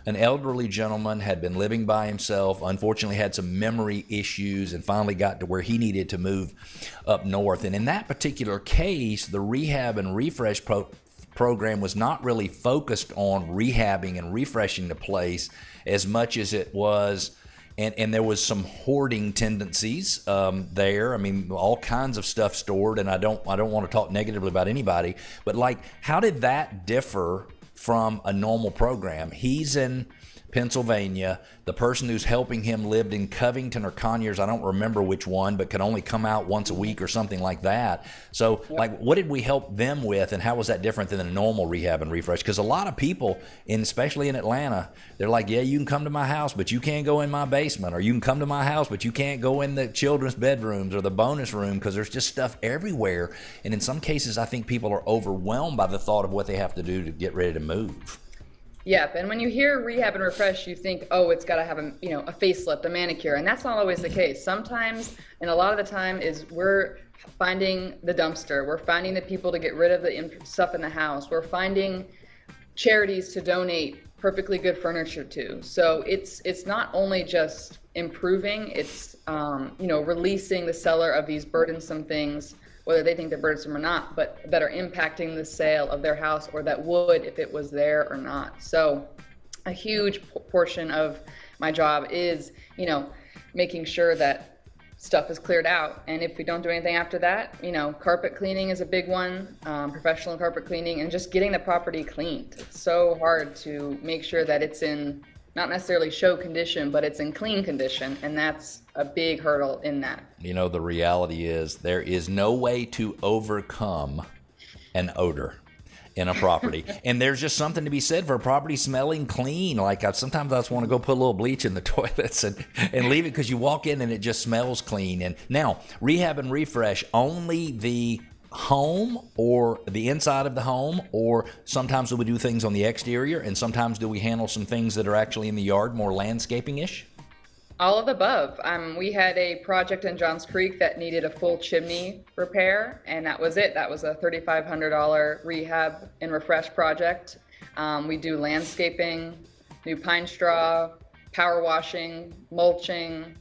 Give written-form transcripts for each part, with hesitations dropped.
an elderly gentleman, had been living by himself, unfortunately had some memory issues, and finally got to where he needed to move up north. And in that particular case, the Rehab and Refresh program was not really focused on rehabbing and refreshing the place as much as it was, and there was some hoarding tendencies there. I mean, all kinds of stuff stored, and I don't want to talk negatively about anybody, but like, how did that differ from a normal program? He's in Pennsylvania. The person who's helping him lived in Covington or Conyers. I don't remember which one, but could only come out once a week or something like that. So, like, what did we help them with, and how was that different than a normal rehab and refresh? Because a lot of people, especially in Atlanta, they're like, yeah, you can come to my house, but you can't go in my basement, or you can come to my house, but you can't go in the children's bedrooms or the bonus room, because there's just stuff everywhere. And in some cases, I think people are overwhelmed by the thought of what they have to do to get ready to move. Yep, and when you hear rehab and refresh, you think, oh, it's got to have a facelift, a manicure, and that's not always the case. Sometimes, and a lot of the time, is we're finding the dumpster, we're finding the people to get rid of the stuff in the house, we're finding charities to donate perfectly good furniture to. So it's not only just improving, it's releasing the seller of these burdensome things, whether they think they're burdensome or not, but that are impacting the sale of their house, or that would if it was there or not. So a huge portion of my job is, making sure that stuff is cleared out. And if we don't do anything after that, carpet cleaning is a big one, professional carpet cleaning, and just getting the property cleaned. It's so hard to make sure that it's in not necessarily show condition, but it's in clean condition, and that's a big hurdle in that. The reality is there is no way to overcome an odor in a property. And there's just something to be said for a property smelling clean. Like, sometimes I just want to go put a little bleach in the toilets and leave it, because you walk in and it just smells clean. And now, rehab and refresh, only the home or the inside of the home, or sometimes do we do things on the exterior, and sometimes do we handle some things that are actually in the yard, more landscaping-ish? All of the above. We had a project in Johns Creek that needed a full chimney repair, and that was it. That was a $3,500 rehab and refresh project. We do landscaping, new pine straw, power washing, mulching,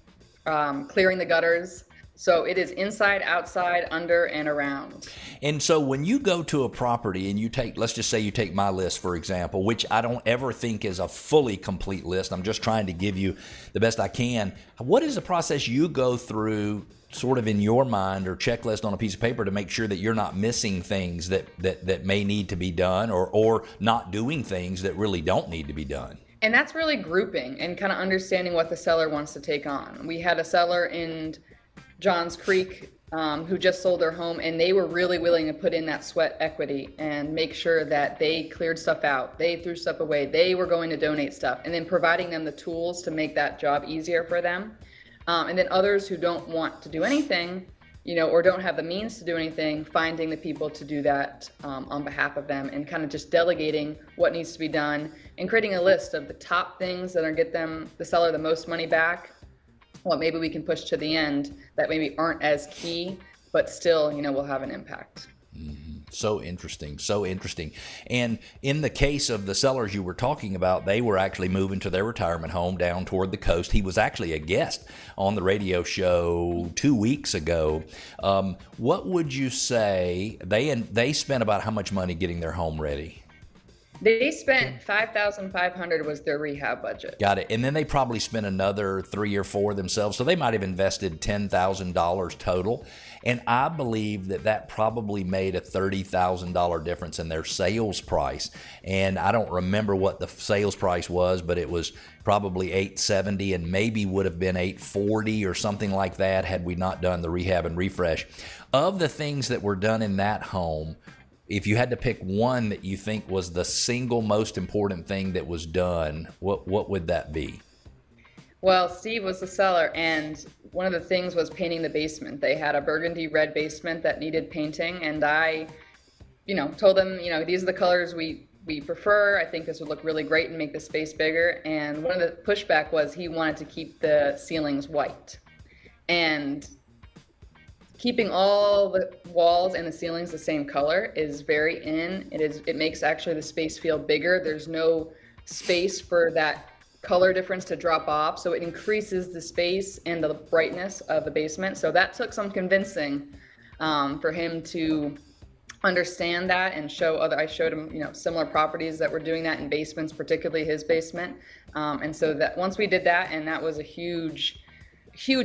clearing the gutters. So it is inside, outside, under, and around. And so when you go to a property and you take, let's just say you take my list, for example, which I don't ever think is a fully complete list. I'm just trying to give you the best I can. What is the process you go through, sort of in your mind, or checklist on a piece of paper, to make sure that you're not missing things that may need to be done, or not doing things that really don't need to be done? And that's really grouping and kind of understanding what the seller wants to take on. We had a seller in Johns Creek who just sold their home, and they were really willing to put in that sweat equity and make sure that they cleared stuff out, they threw stuff away, they were going to donate stuff, and then providing them the tools to make that job easier for them. And then others who don't want to do anything, or don't have the means to do anything, finding the people to do that on behalf of them, and kind of just delegating what needs to be done, and creating a list of the top things that are get them, the seller, the most money back, what maybe we can push to the end that maybe aren't as key, but still, will have an impact. Mm-hmm. So interesting. And in the case of the sellers you were talking about, they were actually moving to their retirement home down toward the coast. He was actually a guest on the radio show 2 weeks ago. What would you say, they spent about how much money getting their home ready? They spent $5,500 was their rehab budget. Got it. And then they probably spent another 3 or 4 themselves. So they might have invested $10,000 total. And I believe that probably made a $30,000 difference in their sales price. And I don't remember what the sales price was, but it was probably $870, and maybe would have been $840 or something like that had we not done the rehab and refresh. Of the things that were done in that home, if you had to pick one that you think was the single most important thing that was done, what would that be? Well, Steve was the seller, and one of the things was painting the basement. They had a burgundy red basement that needed painting, and I, told them, these are the colors we prefer. I think this would look really great and make the space bigger. And one of the pushback was he wanted to keep the ceilings white. And keeping all the walls and the ceilings the same color is very in. It makes actually the space feel bigger. There's no space for that color difference to drop off. So it increases the space and the brightness of the basement. So that took some convincing for him to understand that and I showed him, similar properties that were doing that in basements, particularly his basement. And so that once we did that, and that was a huge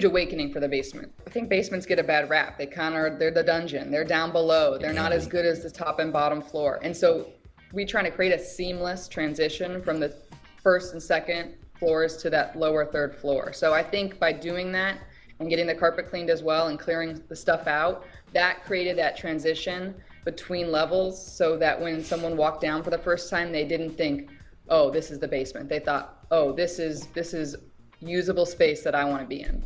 awakening for the basement. I think basements get a bad rap. They're the dungeon. They're down below. They're not as good as the top and bottom floor. And so we trying to create a seamless transition from the first and second floors to that lower third floor. So I think by doing that and getting the carpet cleaned as well and clearing the stuff out, that created that transition between levels so that when someone walked down for the first time, they didn't think, oh, this is the basement. They thought, oh, this is usable space that I want to be in.